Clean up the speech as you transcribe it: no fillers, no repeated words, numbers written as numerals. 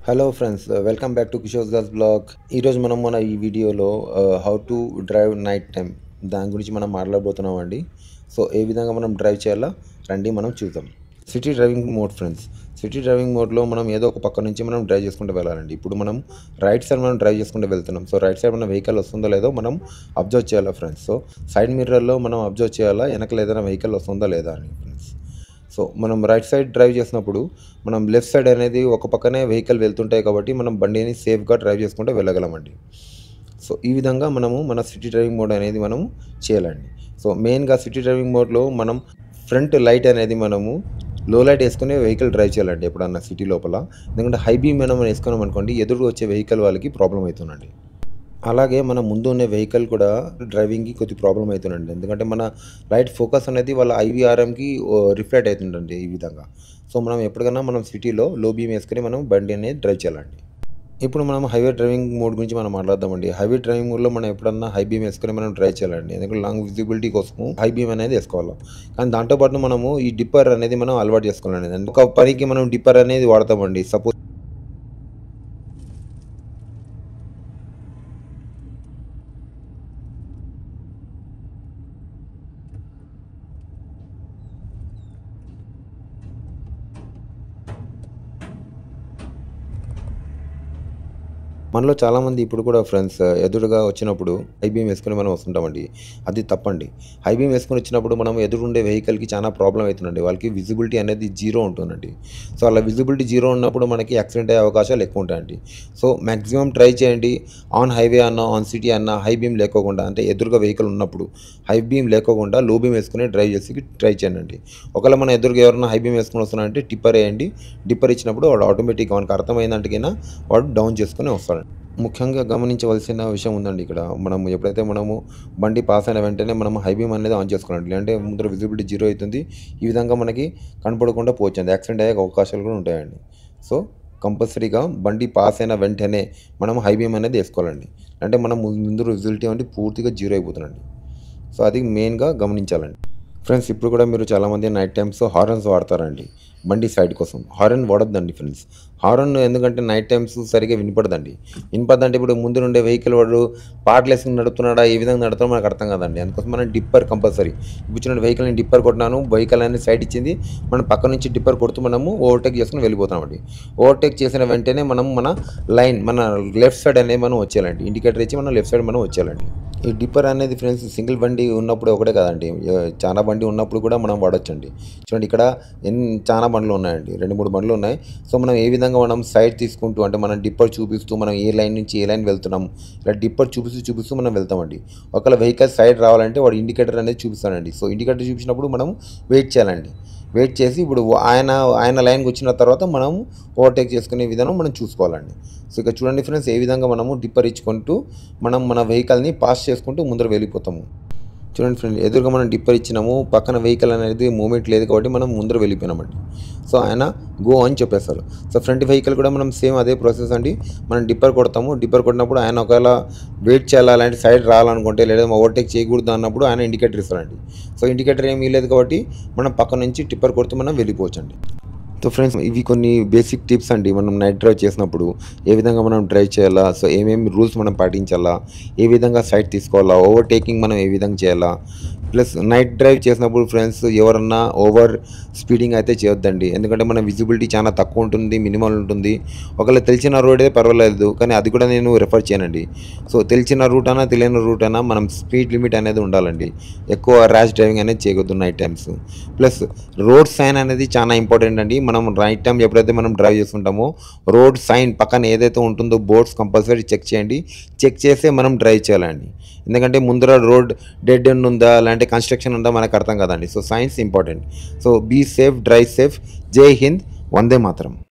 Hello friends, welcome back to Kishore Das blog. ఈరోజు మనం ఈ వీడియోలో how to drive night time దాని గురించి మనం మాట్లాడబోతున్నాం అండి. సో ఏ విధంగా మనం డ్రైవ్ చేయాలో రండి మనం చూద్దాం. City driving mode friends. City driving మోడ్లో మనం ఏదో ఒక పక్క నుంచి మనం డ్రైవ్ చేసుకుంటూ వెళ్ళాలండి. ఇప్పుడు మనం రైట్ సైడ్ మనం డ్రైవ్ చేసుకుంటూ వెళ్తున్నాం. సో రైట్ సైడ్ మన వెహికల్ వస్తుందో లేదో మనం అబ్జర్వ్ చేయాలా ఫ్రెండ్స్. సో సైడ్ మిర్రర్లో మనం అబ్జర్వ్ చేయాలా వెనకలు ఏదైనా వెహికల్ వస్తుందా లేదా అని ఫ్రెండ్స్. సో మనం రైట్ సైడ్ డ్రైవ్ చేసినప్పుడు మనం లెఫ్ట్ సైడ్ అనేది ఒక పక్కనే వెహికల్ వెళ్తుంటాయి కాబట్టి మనం బండిని సేఫ్గా డ్రైవ్ చేసుకుంటూ వెళ్ళగలమండి. సో ఈ విధంగా మనము మన సిటీ డ్రైవింగ్ మోడ్ అనేది మనము చేయాలండి. సో మెయిన్గా సిటీ డ్రైవింగ్ మోడ్లో మనం ఫ్రంట్ లైట్ అనేది మనము లో లైట్ వేసుకుని వెహికల్ డ్రైవ్ చేయాలండి ఎప్పుడన్నా సిటీ లోపల. ఎందుకంటే హై బీమ్ మనం వేసుకున్నాం అనుకోండి, ఎదురు వచ్చే వెహికల్ వాళ్ళకి ప్రాబ్లం అవుతుందండి. అలాగే మన ముందు ఉన్న వెహికల్ కూడా డ్రైవింగ్కి కొద్ది ప్రాబ్లం అవుతుందండి. ఎందుకంటే మన లైట్ ఫోకస్ అనేది వాళ్ళ ఐవీఆర్ఎంకి రిఫ్లెక్ట్ అవుతుందండి ఈ విధంగా. సో మనం ఎప్పటికైనా మనం సిటీలో లో బీమ్ వేసుకొని మనం బండి అనేది డ్రైవ్ చేయాలండి. ఇప్పుడు మనం హైవే డ్రైవింగ్ మోడ్ గురించి మనం మాట్లాడదామండి. హైవే డ్రైవింగ్ మోడ్లో మనం ఎప్పుడన్నా హై బీమ్ వేసుకొని మనం డ్రైవ్ చేయాలండి. ఎందుకంటే లాంగ్ విజిబిలిటీ కోసము హై బీమ్ అనేది వేసుకోవాలి. కానీ దాంతోపాటు మనము ఈ డిప్పర్ అనేది మనం అలవాటు చేసుకోవాలండి. ఒక పనికి మనం డిప్పర్ అనేది వాడతామండి. సపోజ్ మనలో చాలామంది ఇప్పుడు కూడా ఫ్రెండ్స్ ఎదురుగా వచ్చినప్పుడు హై బీమ్ వేసుకొని మనం వస్తుంటామండి. అది తప్పండి. హై బీమ్ వేసుకొని వచ్చినప్పుడు మనం ఎదురుండే వెహికల్కి చాలా ప్రాబ్లం అవుతుందండి. వాళ్ళకి విజిబిలిటీ అనేది జీరో ఉంటుందండి. సో అలా విజిబిలిటీ జీరో ఉన్నప్పుడు మనకి యాక్సిడెంట్ అయ్యే అవకాశాలు ఎక్కువ ఉంటాయండి. సో మ్యాక్సిమం ట్రై చేయండి. ఆన్ హైవే అన్నా ఆన్ సిటీ అన్నా హై బీమ్ లేకోకుండా, అంటే ఎదురుగా వెహికల్ ఉన్నప్పుడు హై బీమ్ లేకోకుండా లో బీమ్ వేసుకుని డ్రైవ్ చేసి ట్రై చేయండి. ఒకవేళ మన ఎదురుగా ఎవరైనా హై బీమ్ వేసుకొని వస్తున్నారంటే టిప్పర్ వేయండి. టిప్పర్ ఇచ్చినప్పుడు వాడు ఆటోమేటిక్గా మనకు అర్థమైందంటేనా వాడు డౌన్ చేసుకుని వస్తాడు. ముఖ్యంగా గమనించవలసిన విషయం ఉందండి ఇక్కడ. మనము బండి పాస్ అయిన వెంటనే మనం హై బీమ్ అనేది ఆన్ చేసుకోవాలండి. లేదంటే ముందర విజిబిలిటీ జీరో అవుతుంది. ఈ విధంగా మనకి కనపడకుండా పోవచ్చండి. యాక్సిడెంట్ అయ్యే అవకాశాలు కూడా ఉంటాయండి. సో కంపల్సరీగా బండి పాస్ అయిన వెంటనే మనం హై బీమ్ అనేది వేసుకోవాలండి. అంటే మనం ముందు విజిబిలిటీ అనేది పూర్తిగా జీరో అయిపోతుందండి. సో అది మెయిన్గా గమనించాలండి. ఫ్రెండ్స్, ఇప్పుడు కూడా మీరు చాలామంది నైట్ టైమ్స్ హారన్స్ వాడతారండి బండి సైడ్ కోసం. హారన్ వాడొద్దండి ఫ్రెండ్స్. హారన్ ఎందుకంటే నైట్ టైమ్స్ సరిగ్గా వినపడదండి. వినపడంటే ఇప్పుడు ముందు నుండే వెహికల్ వాడు పాటలు వేసుకుని నడుపుతున్నాడా, ఏ విధంగా నడుపుతాడో మనకు అర్థం కాదండి. అందుకోసం మనం డిప్పర్ కంపల్సరీ. ఇప్పుడు చూడండి, వెహికల్ని డిప్పర్ కొట్టినాను, వెహికల్ అనేది సైడ్ ఇచ్చింది, మనం పక్క నుంచి డిప్పర్ కొడుతూ మనము ఓవర్టేక్ చేసుకుని వెళ్ళిపోతామండి. ఓవర్టేక్ చేసిన వెంటనే మనం మన లైన్ మన లెఫ్ట్ సైడ్ అనేది మనం వచ్చేయాలండి. ఇండికేటర్ ఇచ్చి మనం లెఫ్ట్ సైడ్ మనం వచ్చేయాలండి. ఈ డిప్పర్ అనేది ఫ్రెండ్స్ సింగిల్ బండి ఉన్నప్పుడు ఒకటే కదండి, చాలా బండి ఉన్నప్పుడు కూడా మనం వాడచ్చండి. చూడండి, ఇక్కడ చాలా బండ్లు ఉన్నాయండి, 2-3 బండ్లు ఉన్నాయి. సో మనం ఏ విధంగా మనం సైడ్ తీసుకుంటూ, అంటే మనం డిప్పర్ చూపిస్తూ మనం ఏ లైన్ నుంచి ఏ లైన్ వెళ్తున్నాం, ఇలా డిప్పర్ చూపిస్తూ మనం వెళ్తామండి. ఒకవేళ వెహికల్ సైడ్ రావాలంటే వాడు ఇండికేటర్ అనేది చూపిస్తాడండి. సో ఇండికేటర్ చూపించినప్పుడు మనం వెయిట్ చేయాలండి. వెయిట్ చేసి ఇప్పుడు ఆయన లైన్కి వచ్చిన తర్వాత మనం ఓవర్టేక్ చేసుకునే విధానం మనం చూసుకోవాలండి. సో ఇక్కడ చూడండి ఫ్రెండ్స్, ఏ విధంగా మనము డిప్పర్ ఇచ్చుకుంటూ మనం మన వెహికల్ని పాస్ చేసుకుంటూ ముందర వెళ్ళిపోతాము. చూడండి ఫ్రెండ్, ఎదురుగా మనం డిప్పర్ ఇచ్చినాము, పక్కన వెహికల్ అనేది మూమెంట్ లేదు కాబట్టి మనం ముందర వెళ్ళిపోయినామండి. సో ఆయన గో అని చెప్పేస్తారు. సో ఫ్రంట్ వెహికల్ కూడా మనం సేమ్ అదే ప్రాసెస్ అండి. మనం డిప్పర్ కొడతాము. డిప్పర్ కొట్టినప్పుడు ఆయన ఒకవేళ వెయిట్ చేయాలా, అలాంటి సైడ్ రావాలనుకుంటే, లేదా ఓవర్టేక్ చేయకూడదు అన్నప్పుడు ఆయన ఇండికేటర్ ఇస్తారండి. సో ఇండికేటర్ ఏమీ లేదు కాబట్టి మనం పక్క నుంచి డిప్పర్ కొడుతూ మనం వెళ్ళిపోవచ్చండి. సో ఫ్రెండ్స్, ఇవి కొన్ని బేసిక్ టిప్స్ అండి. మనం నైట్ డ్రైవ్ చేసినప్పుడు ఏ విధంగా మనం డ్రైవ్ చేయాలా, సో ఏమేమి రూల్స్ మనం పాటించాలా, ఏ విధంగా సైడ్ తీసుకోవాలా, ఓవర్టేకింగ్ మనం ఏ విధంగా చేయాలా, ప్లస్ నైట్ డ్రైవ్ చేసినప్పుడు ఫ్రెండ్స్ ఎవరన్నా ఓవర్ స్పీడింగ్ అయితే చేయొద్దండి. ఎందుకంటే మన విజిబిలిటీ చాలా తక్కువ ఉంటుంది, మినిమల్ ఉంటుంది. ఒకవేళ తెలిసిన రోడే పర్వాలేదు, కానీ అది కూడా నేను రెఫర్ చేయనండి. సో తెలిసిన రూట్ అయినా తెలియని రూట్ అయినా మనం స్పీడ్ లిమిట్ అనేది ఉండాలండి. ఎక్కువ ర్యాష్ డ్రైవింగ్ అనేది చేయకూడదు night times. Plus road sign అనేది చాలా ఇంపార్టెంట్ అండి. మనం నైట్ టైం ఎప్పుడైతే మనం డ్రైవ్ చేస్తుంటామో రోడ్ సైన్ పక్కన ఏదైతే ఉంటుందో బోర్డ్స్ కంపల్సరీ చెక్ చేయండి. చెక్ చేస్తే మనం డ్రైవ్ చేయాలండి. ఎందుకంటే ముందర రోడ్ డెడ్ ఎండ్ ఉందా, అలాంటి కన్స్ట్రక్షన్ ఉందా మనకు అర్థం కాదండి. So signs important. So be safe, drive safe. జై హింద్, వందే మాతరం.